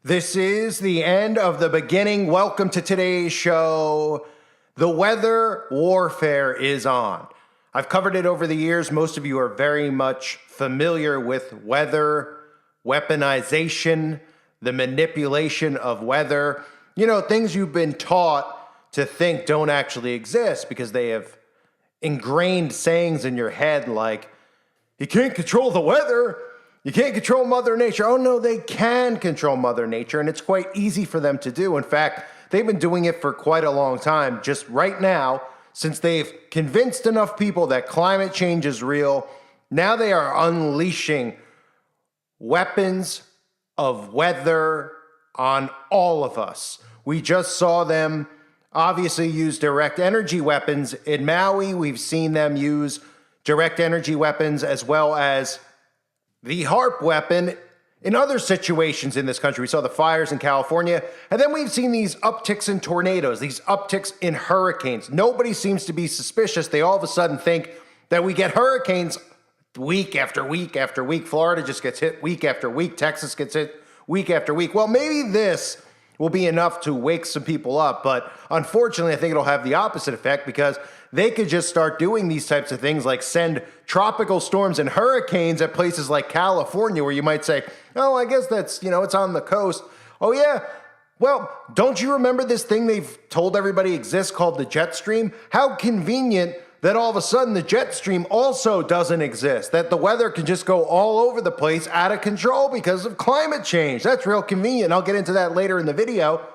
This is the end of the beginning. Welcome to today's show. The weather warfare is on. I've covered it over the years. Most of you are very much familiar with weather, weaponization, the manipulation of weather. You know, things you've been taught to think don't actually exist because they have ingrained sayings in your head like, you can't control the weather. You can't control Mother Nature. Oh no, they can control Mother Nature, and it's quite easy for them to do. In fact, they've been doing it for quite a long time. Just right now, since they've convinced enough people that climate change is real, now they are unleashing weapons of weather on all of us. We just saw them obviously use direct energy weapons in Maui. We've seen them use direct energy weapons as well as the HARP weapon in other situations in this country. We saw the fires in California, and then we've seen these upticks in tornadoes, these upticks in hurricanes. Nobody seems to be suspicious. They all of a sudden think that we get hurricanes week after week after week. Florida just gets hit week after week. Texas gets hit week after week. Well, maybe this will be enough to wake some people up, but unfortunately, I think it'll have the opposite effect because they could just start doing these types of things like send tropical storms and hurricanes at places like California where you might say, oh, I guess that's, it's on the coast. Oh, yeah. Well, don't you remember this thing they've told everybody exists called the jet stream? How convenient that all of a sudden the jet stream also doesn't exist, that the weather can just go all over the place out of control because of climate change. That's real convenient. I'll get into that later in the video.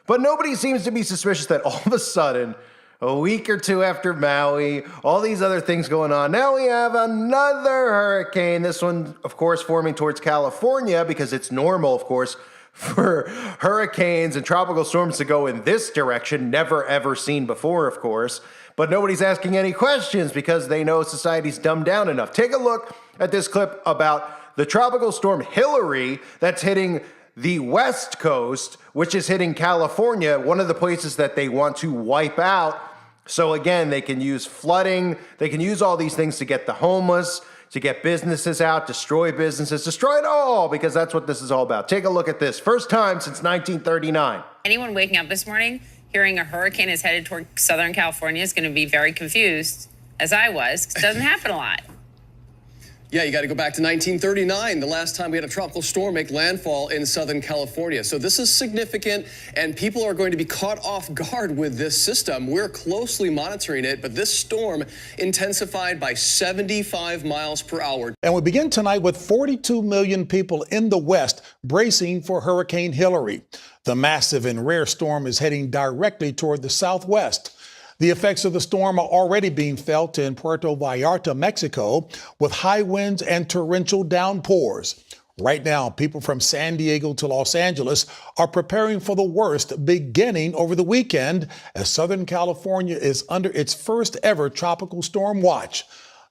But nobody seems to be suspicious that all of a sudden, a week or two after Maui, all these other things going on, now we have another hurricane. This one, of course, forming towards California because it's normal, of course, for hurricanes and tropical storms to go in this direction. Never, ever seen before, of course. But nobody's asking any questions because they know society's dumbed down enough. Take a look at this clip about the tropical storm Hilary that's hitting the West Coast, which is hitting California, one of the places that they want to wipe out. So again, they can use flooding, they can use all these things to get the homeless, to get businesses out, destroy businesses, destroy it all, because that's what this is all about. Take a look at this. First time since 1939. Anyone waking up this morning hearing a hurricane is headed toward Southern California is going to be very confused, as I was, because it doesn't happen a lot. Yeah, you got to go back to 1939, the last time we had a tropical storm make landfall in Southern California. So this is significant, and people are going to be caught off guard with this system. We're closely monitoring it, but this storm intensified by 75 miles per hour. And we begin tonight with 42 million people in the West bracing for Hurricane Hilary. The massive and rare storm is heading directly toward the Southwest. The effects of the storm are already being felt in Puerto Vallarta, Mexico, with high winds and torrential downpours. Right now, people from San Diego to Los Angeles are preparing for the worst beginning over the weekend as Southern California is under its first ever tropical storm watch.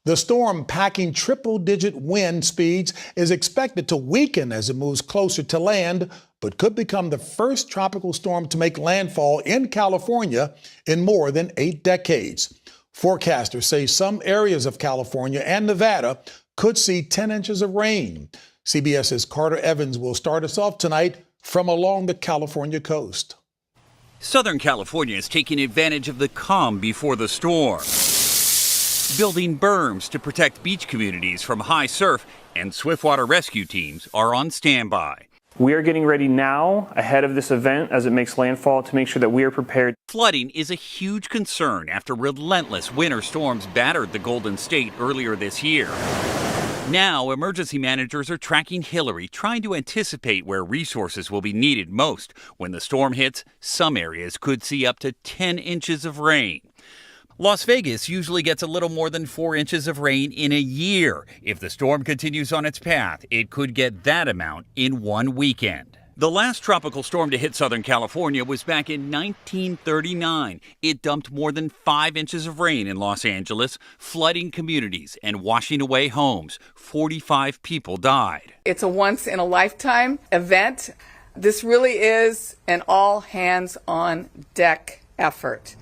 The storm, packing triple-digit wind speeds, is expected to weaken as it moves closer to land, but could become the first tropical storm to make landfall in California in more than 8 decades. Forecasters say some areas of California and Nevada could see 10 inches of rain. CBS's Carter Evans will start us off tonight from along the California coast. Southern California is taking advantage of the calm before the storm, building berms to protect beach communities from high surf, and swiftwater rescue teams are on standby. We are getting ready now ahead of this event as it makes landfall to make sure that we are prepared. Flooding is a huge concern after relentless winter storms battered the Golden State earlier this year. Now, emergency managers are tracking Hilary, trying to anticipate where resources will be needed most. When the storm hits, some areas could see up to 10 inches of rain. Las Vegas usually gets a little more than 4 inches of rain in a year. If the storm continues on its path, it could get that amount in one weekend. The last tropical storm to hit Southern California was back in 1939. It dumped more than 5 inches of rain in Los Angeles, flooding communities and washing away homes. 45 people died. It's a once-in-a-lifetime event. This really is an all-hands-on-deck effort.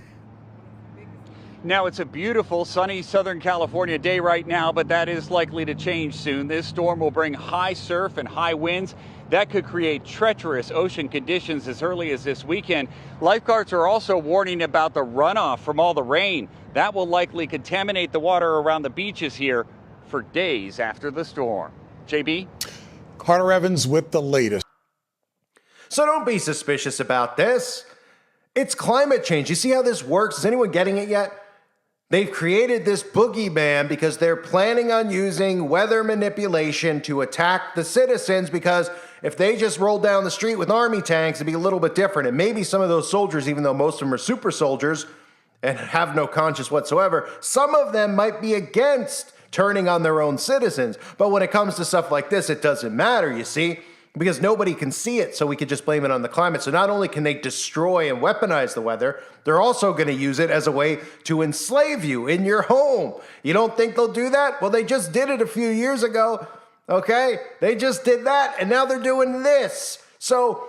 Now, it's a beautiful, sunny Southern California day right now, but that is likely to change soon. This storm will bring high surf and high winds. That could create treacherous ocean conditions as early as this weekend. Lifeguards are also warning about the runoff from all the rain. That will likely contaminate the water around the beaches here for days after the storm. JB? Carter Evans with the latest. So don't be suspicious about this. It's climate change. You see how this works? Is anyone getting it yet? They've created this boogeyman because they're planning on using weather manipulation to attack the citizens, because if they just rolled down the street with army tanks, it'd be a little bit different. And maybe some of those soldiers, even though most of them are super soldiers and have no conscience whatsoever, some of them might be against turning on their own citizens. But when it comes to stuff like this, it doesn't matter, you see, because nobody can see it, so we could just blame it on the climate. So not only can they destroy and weaponize the weather, they're also going to use it as a way to enslave you in your home. You don't think they'll do that? Well, they just did it a few years ago, okay? They just did that, and now they're doing this. So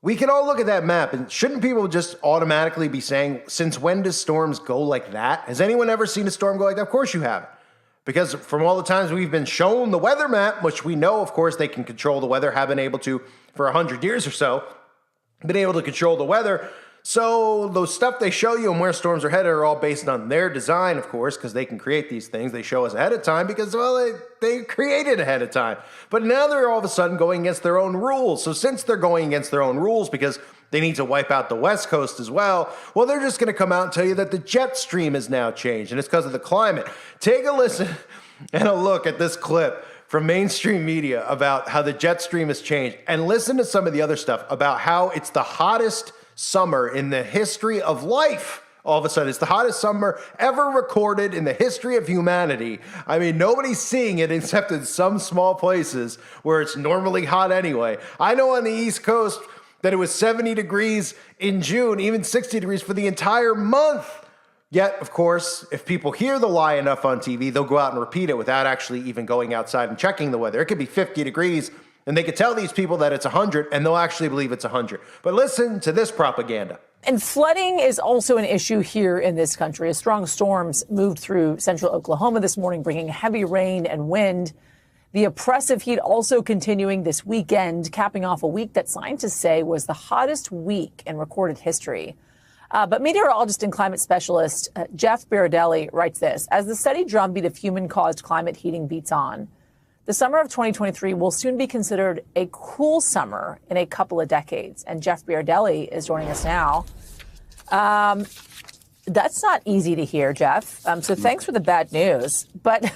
we can all look at that map, and shouldn't people just automatically be saying, since when does storms go like that? Has anyone ever seen a storm go like that? Of course you haven't. Because from all the times we've been shown the weather map, which we know, of course, they can control the weather, have been able to for 100 years or so, been able to control the weather. So those stuff they show you and where storms are headed are all based on their design, of course, because they can create these things. They show us ahead of time because, well, they created ahead of time. But now they're all of a sudden going against their own rules. So since they're going against their own rules because they need to wipe out the West Coast as well, well, they're just going to come out and tell you that the jet stream has now changed, and it's because of the climate. Take a listen and a look at this clip from mainstream media about how the jet stream has changed, and listen to some of the other stuff about how it's the hottest summer in the history of life. All of a sudden, it's the hottest summer ever recorded in the history of humanity. I mean, nobody's seeing it except in some small places where it's normally hot anyway. I know on the East Coast that it was 70 degrees in June, even 60 degrees for the entire month. Yet, of course, if people hear the lie enough on TV, they'll go out and repeat it without actually even going outside and checking the weather. It could be 50 degrees, and they could tell these people that it's 100, and they'll actually believe it's 100. But listen to this propaganda. And flooding is also an issue here in this country. As strong storms moved through central Oklahoma this morning, bringing heavy rain and wind. The oppressive heat also continuing this weekend, capping off a week that scientists say was the hottest week in recorded history. But meteorologist and climate specialist Jeff Berardelli writes this: as the steady drumbeat of human-caused climate heating beats on, the summer of 2023 will soon be considered a cool summer in a couple of decades. And Jeff Berardelli is joining us now. That's not easy to hear, Jeff. So thanks for the bad news. But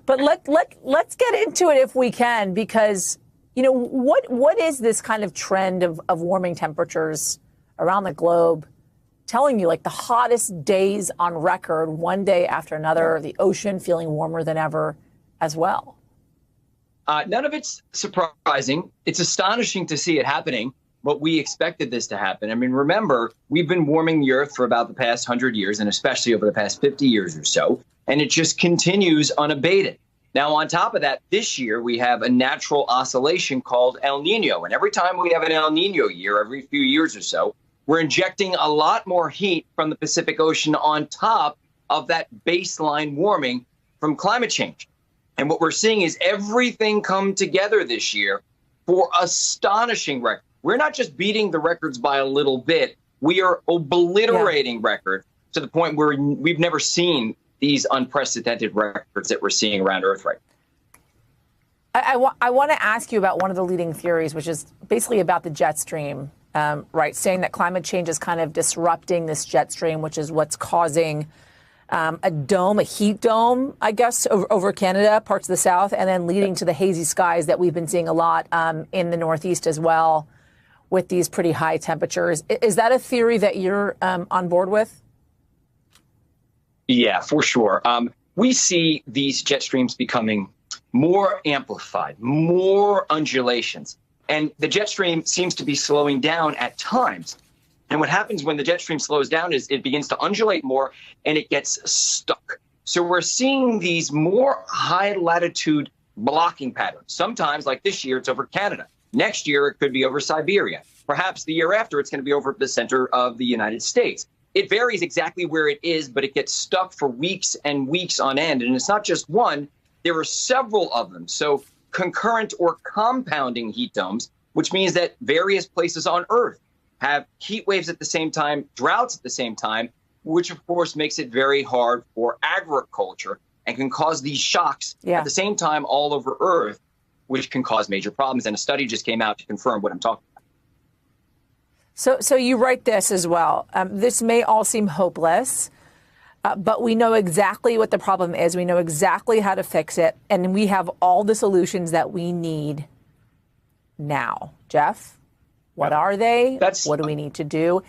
let's get into it if we can, because, you know, what is this kind of trend of warming temperatures around the globe telling you, like the hottest days on record, one day after another, the ocean feeling warmer than ever as well? None of it's surprising. It's astonishing to see it happening, but we expected this to happen. I mean, remember, we've been warming the Earth for about the past 100 years, and especially over the past 50 years or so, and it just continues unabated. Now, on top of that, this year, we have a natural oscillation called El Nino, and every time we have an El Nino year, every few years or so, we're injecting a lot more heat from the Pacific Ocean on top of that baseline warming from climate change. And what we're seeing is everything come together this year for astonishing records. We're not just beating the records by a little bit. We are obliterating records to the point where we've never seen these unprecedented records that we're seeing around Earth right now. I want to ask you about one of the leading theories, which is basically about the jet stream, right? Saying that climate change is kind of disrupting this jet stream, which is what's causing a heat dome, I guess, over Canada, parts of the South, and then leading to the hazy skies that we've been seeing a lot in the Northeast as well, with these pretty high temperatures. Is that a theory that you're on board with? Yeah, for sure. We see these jet streams becoming more amplified, more undulations, and the jet stream seems to be slowing down at times. And what happens when the jet stream slows down is it begins to undulate more and it gets stuck. So we're seeing these more high latitude blocking patterns. Sometimes, like this year, it's over Canada. Next year, it could be over Siberia. Perhaps the year after, it's going to be over the center of the United States. It varies exactly where it is, but it gets stuck for weeks and weeks on end. And it's not just one, there are several of them. So concurrent or compounding heat domes, which means that various places on Earth have heat waves at the same time, droughts at the same time, which of course makes it very hard for agriculture and can cause these shocks at the same time all over Earth, which can cause major problems. And a study just came out to confirm what I'm talking about. So you write this as well. This may all seem hopeless, but we know exactly what the problem is. We know exactly how to fix it. And we have all the solutions that we need now. Jeff, what are they? What do we need to do?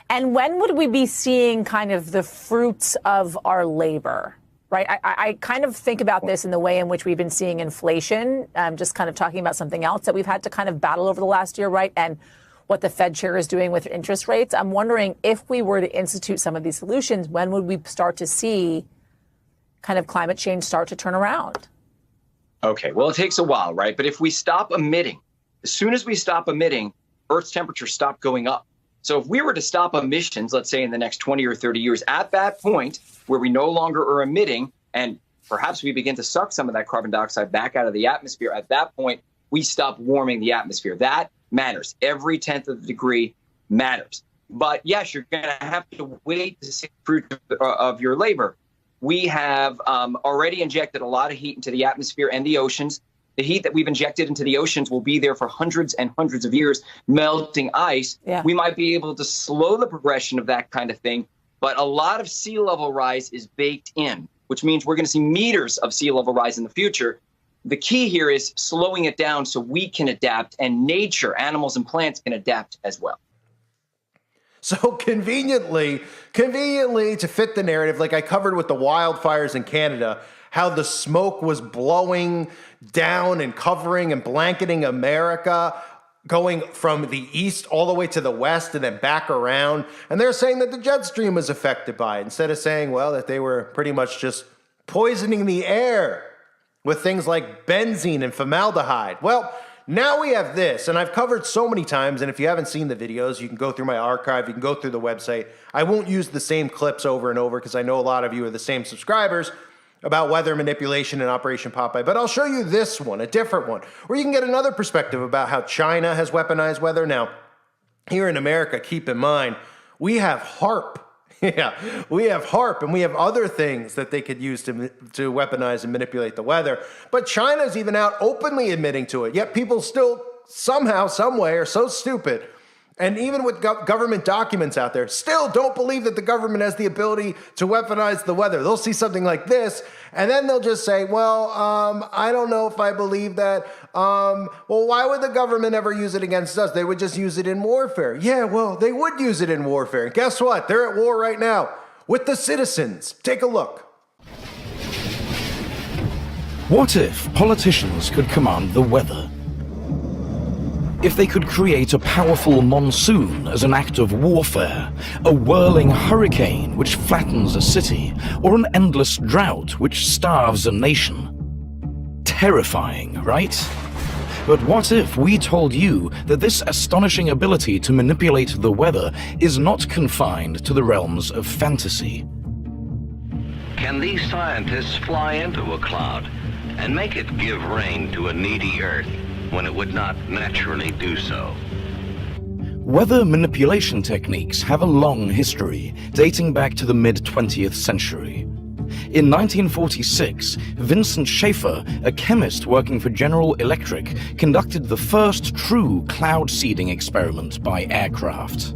And when would we be seeing kind of the fruits of our labor? Right. I kind of think about this in the way in which we've been seeing inflation, just kind of talking about something else that we've had to kind of battle over the last year. Right. And what the Fed chair is doing with interest rates. I'm wondering if we were to institute some of these solutions, when would we start to see kind of climate change start to turn around? Okay, well, it takes a while, right? But if we stop emitting, as soon as we stop emitting, Earth's temperature stopped going up. So if we were to stop emissions, let's say in the next 20 or 30 years, at that point where we no longer are emitting, and perhaps we begin to suck some of that carbon dioxide back out of the atmosphere, at that point, we stop warming the atmosphere. That matters. Every 1/10 of a degree matters. But yes, you're going to have to wait to see the fruit of your labor. We have already injected a lot of heat into the atmosphere and the oceans. The heat that we've injected into the oceans will be there for hundreds and hundreds of years, melting ice. Yeah. We might be able to slow the progression of that kind of thing, but a lot of sea level rise is baked in, which means we're going to see meters of sea level rise in the future. The key here is slowing it down so we can adapt, and nature, animals and plants, can adapt as well. So conveniently to fit the narrative, like I covered with the wildfires in Canada, how the smoke was blowing down and covering and blanketing America, going from the east all the way to the west and then back around. And they're saying that the jet stream was affected by it, instead of saying, well, that they were pretty much just poisoning the air with things like benzene and formaldehyde. Well, now we have this, and I've covered so many times, and if you haven't seen the videos, you can go through my archive, you can go through the website. I won't use the same clips over and over because I know a lot of you are the same subscribers about weather manipulation and Operation Popeye, but I'll show you this one, a different one, where you can get another perspective about how China has weaponized weather. Now, here in America, keep in mind, we have HAARP. Yeah, we have HAARP, and we have other things that they could use to weaponize and manipulate the weather. But China's even out openly admitting to it. Yet people still somehow, some way, are so stupid. And even with government documents out there, still don't believe that the government has the ability to weaponize the weather. They'll see something like this, and then they'll just say, well, I don't know if I believe that. Well, why would the government ever use it against us? They would just use it in warfare. Yeah, well, they would use it in warfare. And guess what? They're at war right now with the citizens. Take a look. What if politicians could command the weather? If they could create a powerful monsoon as an act of warfare, a whirling hurricane which flattens a city, or an endless drought which starves a nation. Terrifying, right? But what if we told you that this astonishing ability to manipulate the weather is not confined to the realms of fantasy? Can these scientists fly into a cloud and make it give rain to a needy Earth when it would not naturally do so? Weather manipulation techniques have a long history, dating back to the mid-20th century. In 1946, Vincent Schaefer, a chemist working for General Electric, conducted the first true cloud seeding experiment by aircraft.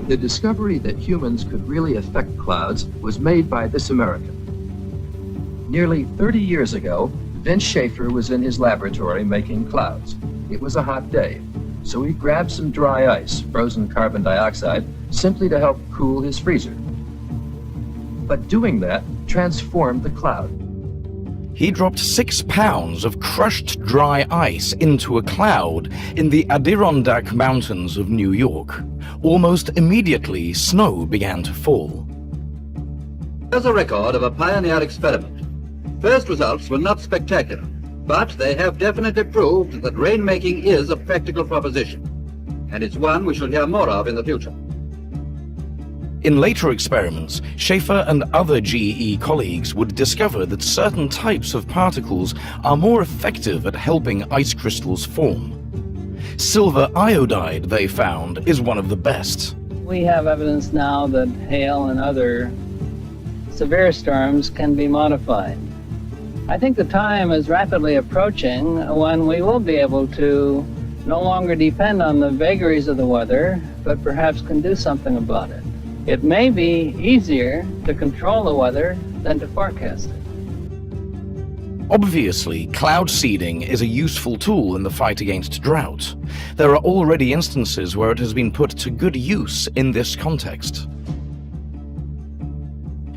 The discovery that humans could really affect clouds was made by this American. Nearly 30 years ago, Vince Schaefer was in his laboratory making clouds. It was a hot day, so he grabbed some dry ice, frozen carbon dioxide, simply to help cool his freezer. But doing that transformed the cloud. He dropped 6 pounds of crushed dry ice into a cloud in the Adirondack Mountains of New York. Almost immediately, snow began to fall. There's a record of a pioneer experiment. First results were not spectacular, but they have definitely proved that rainmaking is a practical proposition, and it's one we shall hear more of in the future. In later experiments, Schaefer and other GE colleagues would discover that certain types of particles are more effective at helping ice crystals form. Silver iodide, they found, is one of the best. We have evidence now that hail and other severe storms can be modified. I think the time is rapidly approaching when we will be able to no longer depend on the vagaries of the weather, but perhaps can do something about it. It may be easier to control the weather than to forecast it. Obviously, cloud seeding is a useful tool in the fight against drought. There are already instances where it has been put to good use in this context.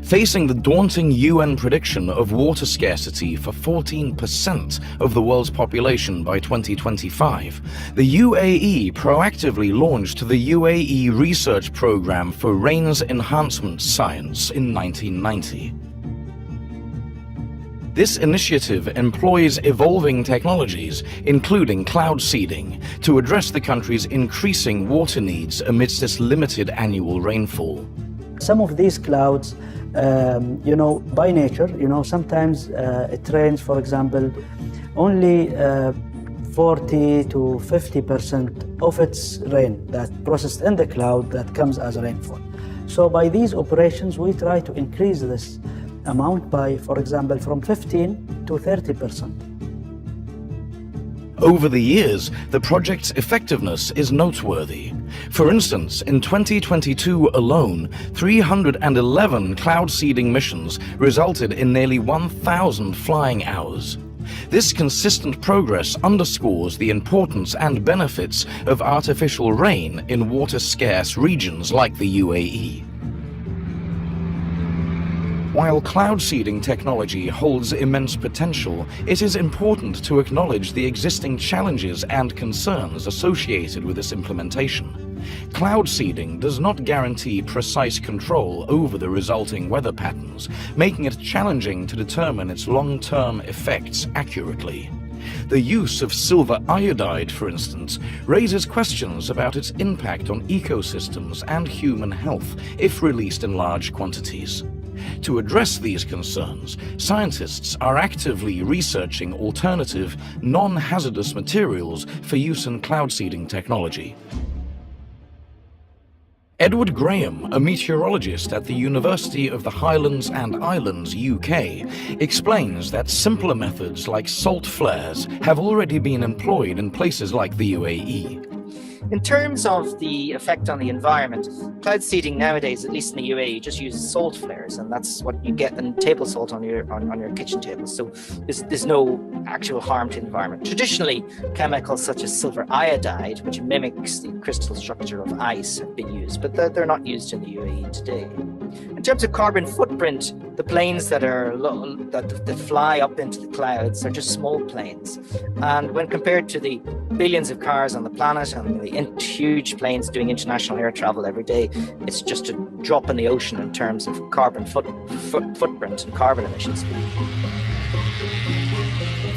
Facing the daunting UN prediction of water scarcity for 14% of the world's population by 2025, the UAE proactively launched the UAE Research Program for Rains Enhancement Science in 1990. This initiative employs evolving technologies, including cloud seeding, to address the country's increasing water needs amidst this limited annual rainfall. Some of these clouds, by nature, sometimes it rains, for example, only 40 to 50% of its rain that processed in the cloud that comes as rainfall. So by these operations, we try to increase this amount by, for example, from 15 to 30%. Over the years, the project's effectiveness is noteworthy. For instance, in 2022 alone, 311 cloud seeding missions resulted in nearly 1,000 flying hours. This consistent progress underscores the importance and benefits of artificial rain in water-scarce regions like the UAE. While cloud seeding technology holds immense potential, it is important to acknowledge the existing challenges and concerns associated with this implementation. Cloud seeding does not guarantee precise control over the resulting weather patterns, making it challenging to determine its long-term effects accurately. The use of silver iodide, for instance, raises questions about its impact on ecosystems and human health if released in large quantities. To address these concerns, scientists are actively researching alternative, non-hazardous materials for use in cloud seeding technology. Edward Graham, a meteorologist at the University of the Highlands and Islands, UK, explains that simpler methods like salt flares have already been employed in places like the UAE. In terms of the effect on the environment, cloud seeding nowadays, at least in the UAE, just uses salt flares, and that's what you get in table salt on your kitchen table. So there's no actual harm to the environment. Traditionally, chemicals such as silver iodide, which mimics the crystal structure of ice, have been used, but they're not used in the UAE today. In terms of carbon footprint, the planes that fly up into the clouds are just small planes. And when compared to the billions of cars on the planet and the huge planes doing international air travel every day, it's just a drop in the ocean in terms of carbon footprint and carbon emissions.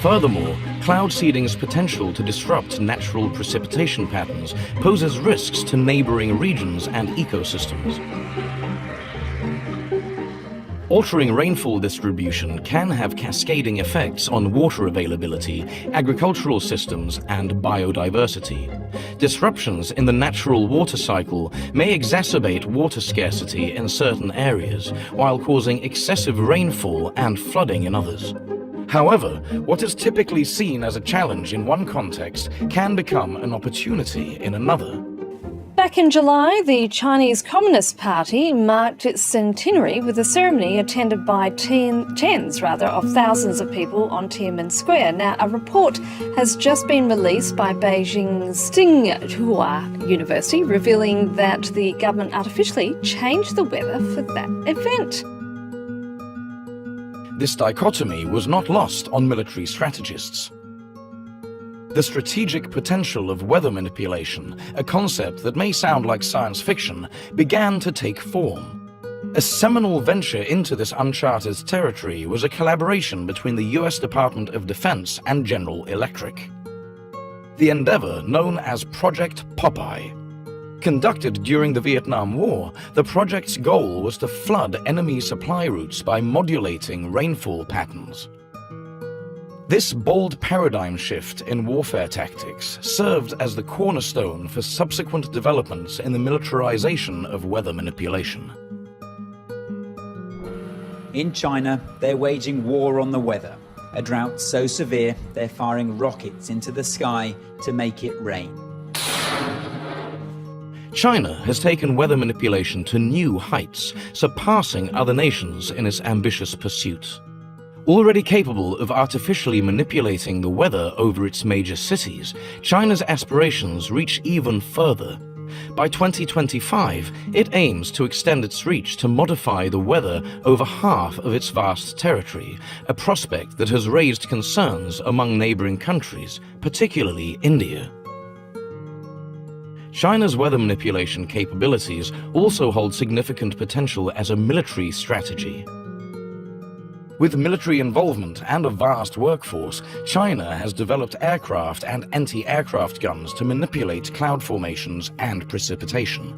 Furthermore, cloud seeding's potential to disrupt natural precipitation patterns poses risks to neighboring regions and ecosystems. Altering rainfall distribution can have cascading effects on water availability, agricultural systems, and biodiversity. Disruptions in the natural water cycle may exacerbate water scarcity in certain areas, while causing excessive rainfall and flooding in others. However, what is typically seen as a challenge in one context can become an opportunity in another. Back in July, the Chinese Communist Party marked its centenary with a ceremony attended by tens of thousands of people on Tiananmen Square. Now, a report has just been released by Beijing's Tsinghua University, revealing that the government artificially changed the weather for that event. This dichotomy was not lost on military strategists. The strategic potential of weather manipulation, a concept that may sound like science fiction, began to take form. A seminal venture into this uncharted territory was a collaboration between the US Department of Defense and General Electric. The endeavor, known as Project Popeye, Conducted during the Vietnam War, the project's goal was to flood enemy supply routes by modulating rainfall patterns. This bold paradigm shift in warfare tactics served as the cornerstone for subsequent developments in the militarization of weather manipulation. In China, they're waging war on the weather. A drought so severe, they're firing rockets into the sky to make it rain. China has taken weather manipulation to new heights, surpassing other nations in its ambitious pursuit. Already capable of artificially manipulating the weather over its major cities, China's aspirations reach even further. By 2025, it aims to extend its reach to modify the weather over half of its vast territory, a prospect that has raised concerns among neighboring countries, particularly India. China's weather manipulation capabilities also hold significant potential as a military strategy. With military involvement and a vast workforce, China has developed aircraft and anti-aircraft guns to manipulate cloud formations and precipitation.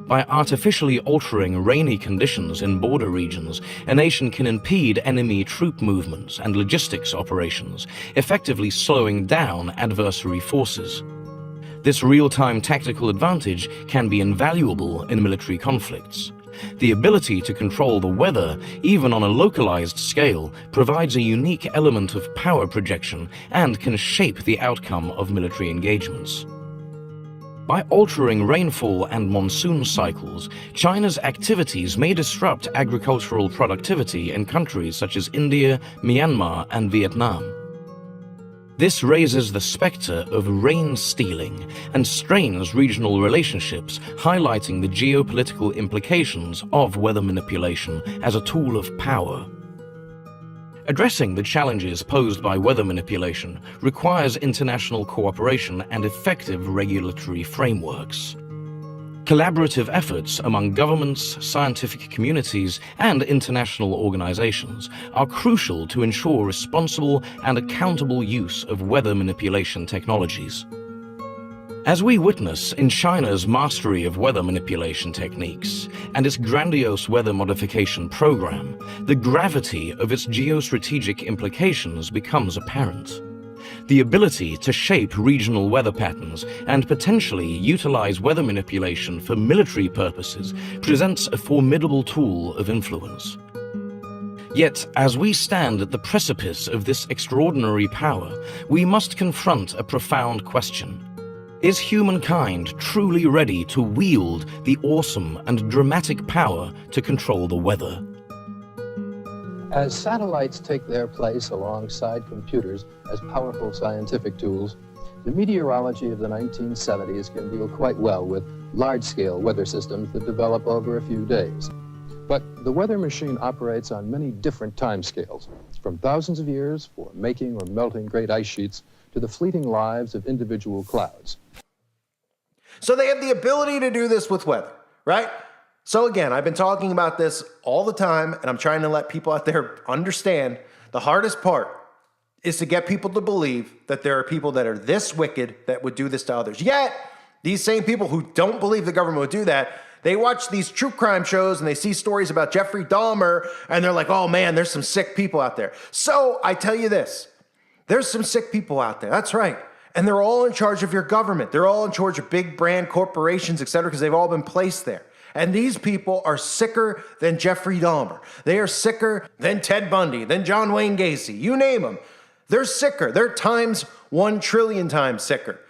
By artificially altering rainy conditions in border regions, a nation can impede enemy troop movements and logistics operations, effectively slowing down adversary forces. This real-time tactical advantage can be invaluable in military conflicts. The ability to control the weather, even on a localized scale, provides a unique element of power projection and can shape the outcome of military engagements. By altering rainfall and monsoon cycles, China's activities may disrupt agricultural productivity in countries such as India, Myanmar, and Vietnam. This raises the specter of rain stealing and strains regional relationships, highlighting the geopolitical implications of weather manipulation as a tool of power. Addressing the challenges posed by weather manipulation requires international cooperation and effective regulatory frameworks. Collaborative efforts among governments, scientific communities, and international organizations are crucial to ensure responsible and accountable use of weather manipulation technologies. As we witness in China's mastery of weather manipulation techniques and its grandiose weather modification program, the gravity of its geostrategic implications becomes apparent. The ability to shape regional weather patterns and potentially utilize weather manipulation for military purposes presents a formidable tool of influence. Yet, as we stand at the precipice of this extraordinary power, we must confront a profound question. Is humankind truly ready to wield the awesome and dramatic power to control the weather? As satellites take their place alongside computers as powerful scientific tools, the meteorology of the 1970s can deal quite well with large-scale weather systems that develop over a few days. But the weather machine operates on many different timescales, from thousands of years for making or melting great ice sheets to the fleeting lives of individual clouds. So they have the ability to do this with weather, right? So again, I've been talking about this all the time, and I'm trying to let people out there understand the hardest part is to get people to believe that there are people that are this wicked that would do this to others. Yet, these same people who don't believe the government would do that, they watch these true crime shows and they see stories about Jeffrey Dahmer, and they're like, oh man, there's some sick people out there. So I tell you this, there's some sick people out there. That's right. And they're all in charge of your government. They're all in charge of big brand corporations, et cetera, because they've all been placed there. And these people are sicker than Jeffrey Dahmer. They are sicker than Ted Bundy, than John Wayne Gacy. You name them. They're sicker. They're times 1 trillion times sicker.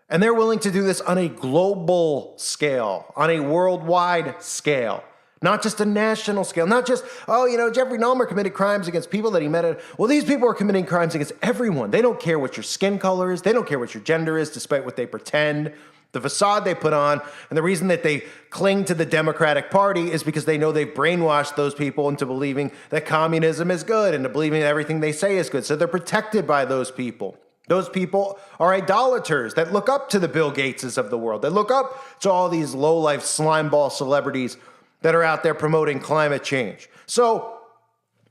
And they're willing to do this on a global scale, on a worldwide scale, not just a national scale, not just, Jeffrey Dahmer committed crimes against people that he met at. Well, these people are committing crimes against everyone. They don't care what your skin color is. They don't care what your gender is, despite what they pretend. The facade they put on, and the reason that they cling to the Democratic Party is because they know they've brainwashed those people into believing that communism is good and to believing that everything they say is good. So they're protected by those people. Those people are idolaters that look up to the Bill Gateses of the world. They look up to all these low-life slimeball celebrities that are out there promoting climate change. So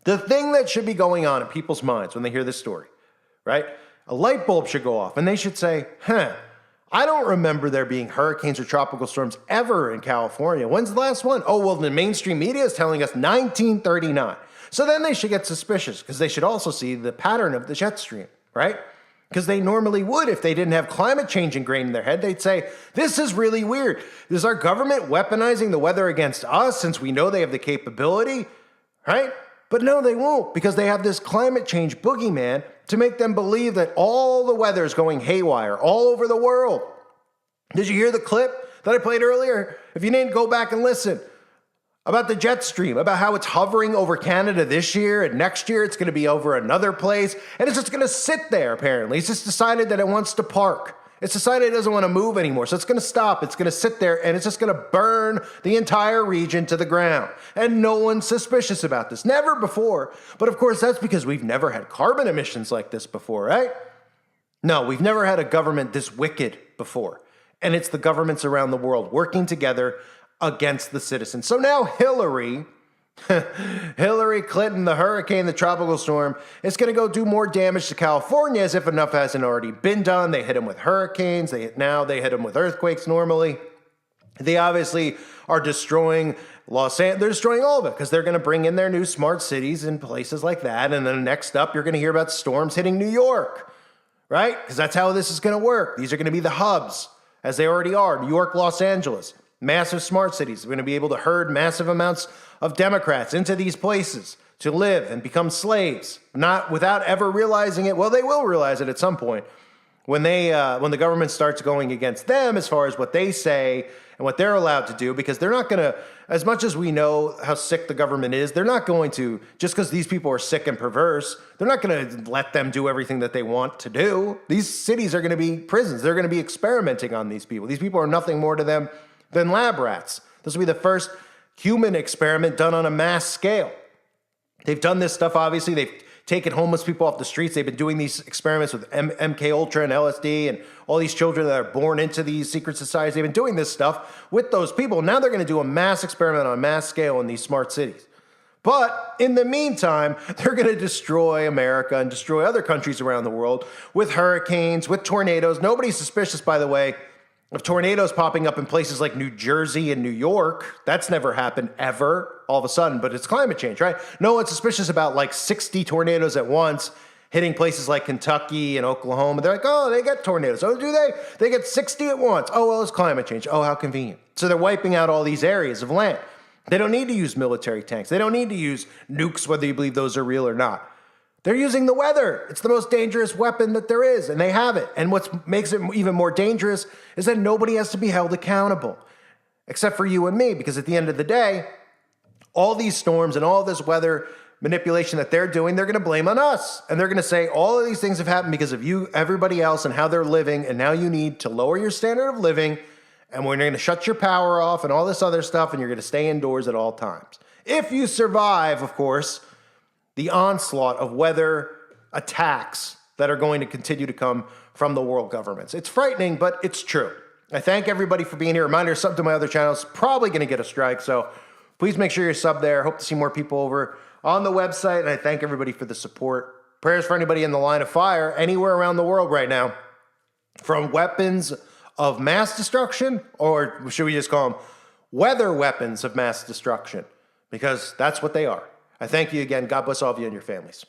the thing that should be going on in people's minds when they hear this story, right? A light bulb should go off and they should say, I don't remember there being hurricanes or tropical storms ever in California. When's the last one? Oh, well, the mainstream media is telling us 1939. So then they should get suspicious because they should also see the pattern of the jet stream, right? Because they normally would if they didn't have climate change ingrained in their head. They'd say, this is really weird. Is our government weaponizing the weather against us since we know they have the capability, right? But no, they won't, because they have this climate change boogeyman to make them believe that all the weather is going haywire all over the world. Did you hear the clip that I played earlier? If you didn't, go back and listen. About the jet stream, about how it's hovering over Canada this year, and next year it's going to be over another place, and it's just going to sit there, apparently. It's just decided that it wants to park. It's decided it doesn't want to move anymore, so it's going to stop. It's going to sit there, and it's just going to burn the entire region to the ground. And no one's suspicious about this. Never before. But of course, that's because we've never had carbon emissions like this before, right? No, we've never had a government this wicked before. And it's the governments around the world working together against the citizens. So now Hilary Clinton, the hurricane, the tropical storm, is going to go do more damage to California as if enough hasn't already been done. They hit them with hurricanes. They hit them with earthquakes normally. They obviously are destroying Los Angeles. They're destroying all of it because they're going to bring in their new smart cities and places like that. And then next up, you're going to hear about storms hitting New York, right? Because that's how this is going to work. These are going to be the hubs, as they already are. New York, Los Angeles, massive smart cities. We're going to be able to herd massive amounts of Democrats into these places to live and become slaves, not without ever realizing it. Well, they will realize it at some point when the government starts going against them as far as what they say and what they're allowed to do, because they're not going to, as much as we know how sick the government is, they're not going to, just because these people are sick and perverse, they're not going to let them do everything that they want to do. These cities are going to be prisons. They're going to be experimenting on these people. These people are nothing more to them than lab rats. This will be the first human experiment done on a mass scale. They've done this stuff, obviously. They've taken homeless people off the streets. They've been doing these experiments with MK Ultra and LSD and all these children that are born into these secret societies. They've been doing this stuff with those people. Now they're going to do a mass experiment on a mass scale in these smart cities. But in the meantime, they're going to destroy America and destroy other countries around the world with hurricanes, with tornadoes. Nobody's suspicious, by the way, of tornadoes popping up in places like New Jersey and New York. That's never happened ever, all of a sudden, but it's climate change, right? No one's suspicious about like 60 tornadoes at once hitting places like Kentucky and Oklahoma. They're like, oh, they get tornadoes. Oh, do they? They get 60 at once. Oh, well, it's climate change. Oh, how convenient. So they're wiping out all these areas of land. They don't need to use military tanks. They don't need to use nukes, whether you believe those are real or not. They're using the weather. It's the most dangerous weapon that there is, and they have it. And what makes it even more dangerous is that nobody has to be held accountable, except for you and me, because at the end of the day, all these storms and all this weather manipulation that they're doing, they're going to blame on us. And they're going to say all of these things have happened because of you, everybody else, and how they're living, and now you need to lower your standard of living, and we're going to shut your power off and all this other stuff, and you're going to stay indoors at all times. If you survive, of course, the onslaught of weather attacks that are going to continue to come from the world governments. It's frightening, but it's true. I thank everybody for being here. Reminder, sub to my other channels. Probably going to get a strike, so please make sure you're sub there. Hope to see more people over on the website, and I thank everybody for the support. Prayers for anybody in the line of fire anywhere around the world right now, from weapons of mass destruction, or should we just call them weather weapons of mass destruction, because that's what they are. I thank you again. God bless all of you and your families.